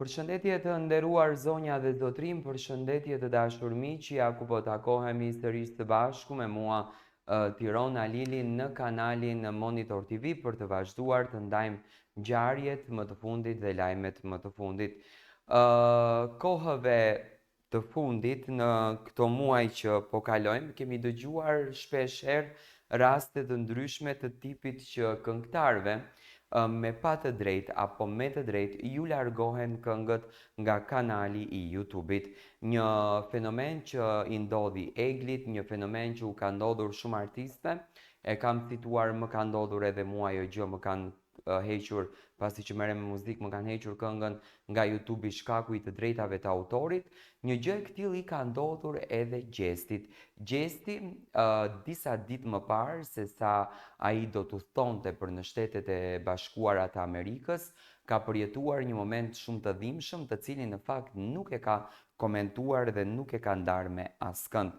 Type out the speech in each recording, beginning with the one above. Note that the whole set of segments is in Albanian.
Përshëndetje të nderuar zonja dhe zotrim, përshëndetje të dashur miq, ja ku po takohemi sërish së bashku me mua Tirona Lili në kanalin Monitor TV për të vazhduar të ndajmë ngjarjet më të fundit dhe lajmet më të fundit. Kohëve të fundit në këto muaj që po kalojmë, kemi dëgjuar shpesh herë raste të ndryshme të tipit që këngëtarëve me pa të drejt apo me të drejt ju largohen këngët nga kanali i YouTube-it. Një fenomen që i ndodhi Eglit, një fenomen që u ka ndodhur shumë artistëve, e kam cituar, më ka ndodhur edhe mua ajo gjë, më kanë hequr, pasi që merrem me muzikë, më kanë hequr këngën nga YouTube-i shkaku i të drejtave të autorit. Një gjë e këtillë i ka ndodhur edhe Gjestit. Gjesti disa ditë më parë se sa ai do të thonte për në Shtetet e Bashkuara të Amerikës, ka përjetuar një moment shumë të dhimbshëm, të cilin në fakt nuk e ka komentuar dhe nuk e ka ndarë me askënd.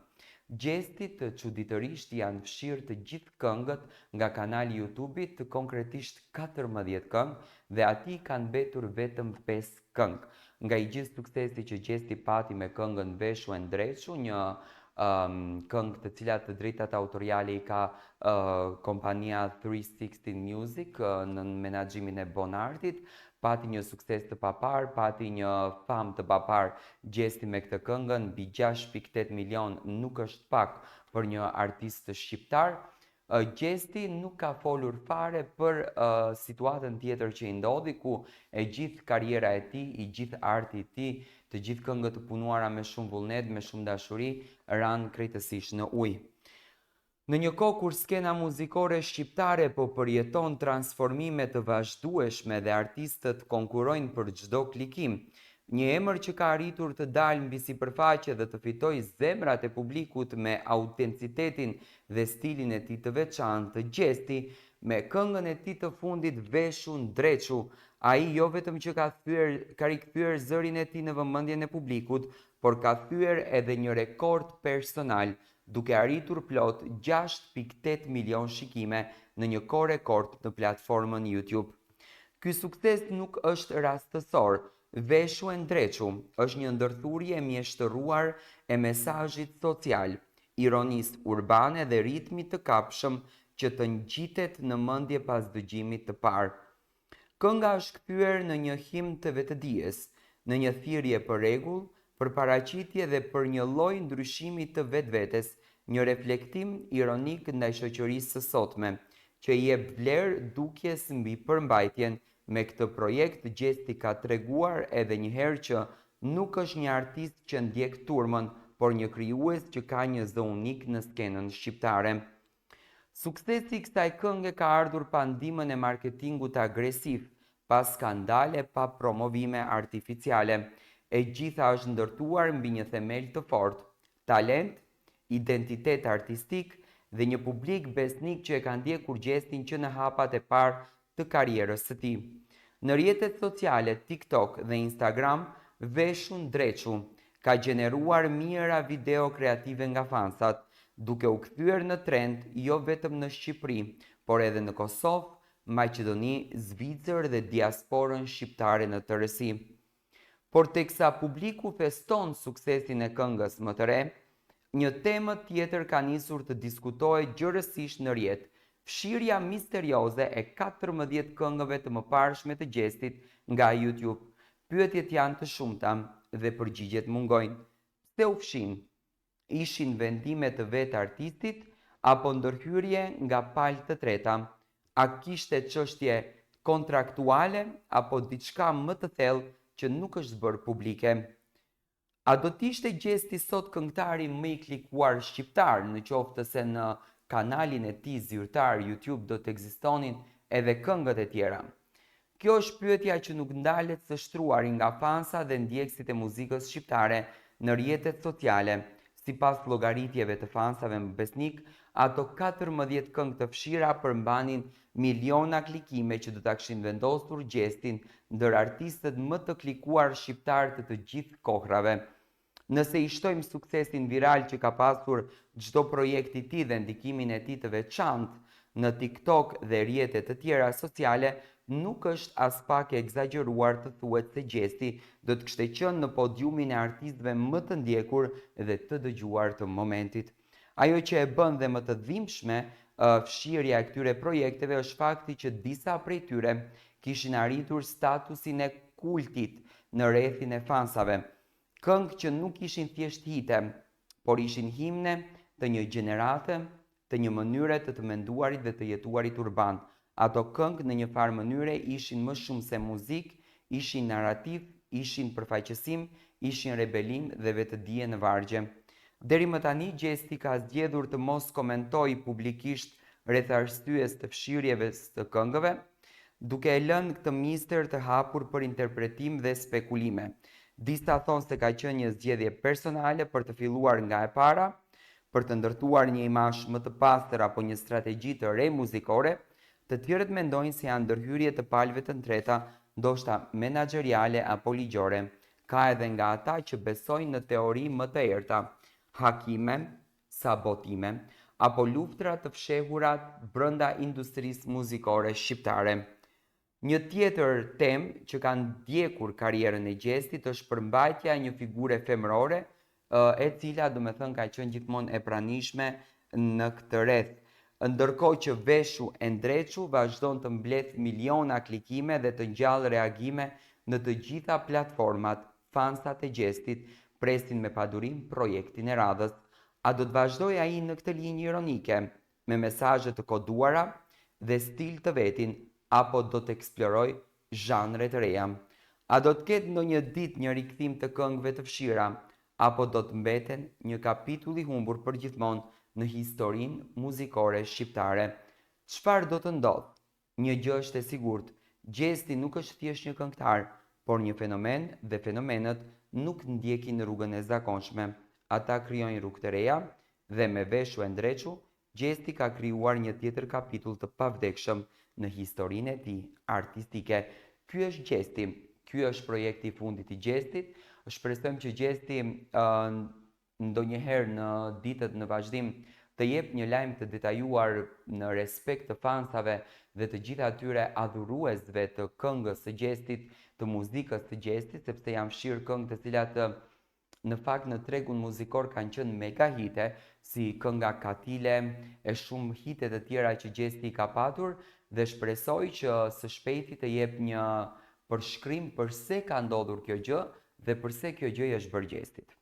Gjestit çuditërisht janë fshirë të gjithë këngët nga kanali YouTube-it, konkretisht 14 këngë, dhe atij kanë mbetur vetëm 5 këngë. Nga i gjithë suksesi që Gjesti pati me këngën Veshu e Ndreshu, një këngë të cilat të drejtat autoriale i ka kompania 360 Music në menaxhimin e Bonartit, pati një sukses të papar, pati një fam të papar Gjesti me këtë këngën, mbi 6.8 milion nuk është pak për një artist shqiptar. Gjesti nuk ka folur fare për situatën tjetër që i ndodhi, ku e gjithë karriera e tij, i gjithë arti i tij, të gjithë këngët të punuara me shumë vullnet, me shumë dashuri, ranë krejtësisht në ujë. Në një kohë kur skena muzikore shqiptare po përjeton transformime të vazhdueshme dhe artistët konkurrojnë për çdo klikim, një emër që ka arritur të dalë mbi sipërfaqe dhe të fitojë zemrat e publikut me autenticitetin dhe stilin e tij të veçantë, Gjesti, me këngën e tij të fundit Veshu Ndreçu, ai jo vetëm që ka rikthyer zërin e tij në vëmendjen e publikut, por ka thyer edhe një rekord personal, duke arritur plot 6.8 milion shikime në një kohë rekord në platformën YouTube. Ky sukses nuk është rastësor. Veshu e Ndreçu është një ndërthurje mjeshtëruar e mesazhit social, ironisë urbane dhe ritmit të kapshëm që të ngjitet në mendje pas dëgjimit të parë. Kënga është kthyer në një himn të vetëdijes, në një thirrje për rregull, për paraqitje dhe për një lloj ndryshimi të vetvetes, një reflektim ironik ndaj shoqërisë së sotme, që i jep vlerë dukjes mbi përmbajtjen. Me këtë projekt, Gjesti ka treguar edhe një herë që nuk është një artist që ndjek turmën, por një krijues që ka një zë unik në skenën shqiptare. Suksesi i kësaj kënge ka ardhur pa ndihmën e marketingut agresiv, pas skandale pa promovime artificiale. E gjitha është ndërtuar mbi një themel të fortë, talent, identitet artistik dhe një publik besnik që e ka ndjekur Gjestin që në hapat e parë të karrierës së tij. Në rrjetet sociale TikTok dhe Instagram, Veshu Ndreçu ka gjeneruar mijëra video kreative nga fansat, duke u kthyer në trend jo vetëm në Shqipëri, por edhe në Kosovë, Maqedoni, Zvicër dhe diasporën shqiptare në tërësi. Por teksa publiku feston suksesin e këngës më të re, një temë tjetër ka nisur të diskutohet gjërësisht në rrjet: fshirja misterioze e 14 këngëve të mëparshme të Gjestit nga YouTube. Pyetjet janë të shumta dhe përgjigjet mungojnë. Pse u fshin? Ishin vendime të vetë artistit apo ndërhyrje nga palë të treta? A kishte çështje kontraktuale apo diçka më të thellë që nuk është bërë publike? A do t'ishte Gjesti sot këngëtari më i klikuar shqiptar, në qoftë se në kanalin e tij zyrtar YouTube do të ekzistonin edhe këngët e tjera? Kjo është pyetja që nuk ndalet së shtruari nga fansa dhe ndjekësit e muzikës shqiptare në rrjetet sociale. Sipas llogaritjeve të fansave më besnik, ato 14 këngë të fshira përmbanin miliona klikime që do ta kishin vendosur Gjestin ndër artistët më të klikuar shqiptar të gjithë kohrave. Nëse i shtojmë suksesin viral që ka pasur çdo projekt i tij dhe ndikimin e tij të veçantë në TikTok dhe rrjetet të tjera sociale, nuk është as pak e egzageruar të thuhet se Gjesti do të kishte qenë në podiumin e artistëve më të ndjekur dhe të dëgjuar të momentit. Ajo që e bën dhe më të dhimbshme fshirja e këtyre projekteve është fakti që disa prej tyre kishin arritur statusin e kultit në rrethin e fansave. Këngë që nuk ishin thjesht hite, por ishin himne të një gjenerate, të një mënyre të menduarit dhe të jetuarit urban. Ato këngë në një farë mënyre ishin më shumë se muzikë, ishin narrativ, ishin përfaqësim, ishin rebelim dhe vetëdije në vargje. Deri më tani Gjesti ka zgjedhur të mos komentoj publikisht rreth arsyes të fshirjeve të këngëve, duke e lënë këtë mister të hapur për interpretim dhe spekulime. Disa thonë se ka qenë një zgjedhje personale për të filluar nga e para, për të ndërtuar një imazh më të pastër apo një strategji të re muzikore. Të tjerët mendojnë se janë ndërhyrje të palëve të treta, ndoshta menaxheriale apo ligjore. Ka edhe nga ata që besojnë në teori më të errta, hakime, sabotime apo luftra të fshehura brenda industrisë muzikore shqiptare. Një tjetër temë që ka ndjekur karrierën e Gjestit është përmbajtja e një figure femërore, e cila domethënë ka qenë gjithmonë e pranishme në këtë rreth. Ndërkohë që Veshu e Ndreçu vazhdon të mbledh miliona klikime dhe të ngjall reagime në të gjitha platformat, fansat e Gjestit presin me padurim projektin e radhës. A do të vazhdojë ai në këtë linjë ironike, me mesazhe të koduara dhe stil të vetin, apo do të eksplorojë zhanre të reja? A do të ketë ndonjë ditë një rikthim të këngëve të fshira, apo do të mbeten një kapitull i humbur për gjithmonë në historinë muzikore shqiptare? Çfarë do të ndodhë? Një gjë është e sigurt, Gjesti nuk është thjesht një këngëtar, por një fenomen dhe fenomenët nuk ndjekin në rrugën e zakonshme. Ata krijojnë rrugë të reja dhe me Veshu e Ndreçu, Gjesti ka krijuar një tjetër kapitull të pavdekshëm në historinë e tij artistike. Ky është Gjesti, ky është projekti i fundit i Gjestit. Shpresojmë që Gjesti ndonjëherë në ditët në vazhdim të jep një lajm të detajuar në respekt të fansave dhe të gjithë atyre adhuruesve të këngës së Gjestit, të muzikës së Gjestit, sepse janë fshirë këngë të cilat në fakt në tregun muzikor kanë qenë mega hite, si kënga Katile e shumë hite të tjera që Gjesti ka patur, dhe shpresoj që së shpejti të jep një përshkrim përse ka ndodhur kjo gjë dhe përse kjo gjë është bërë Gjestit.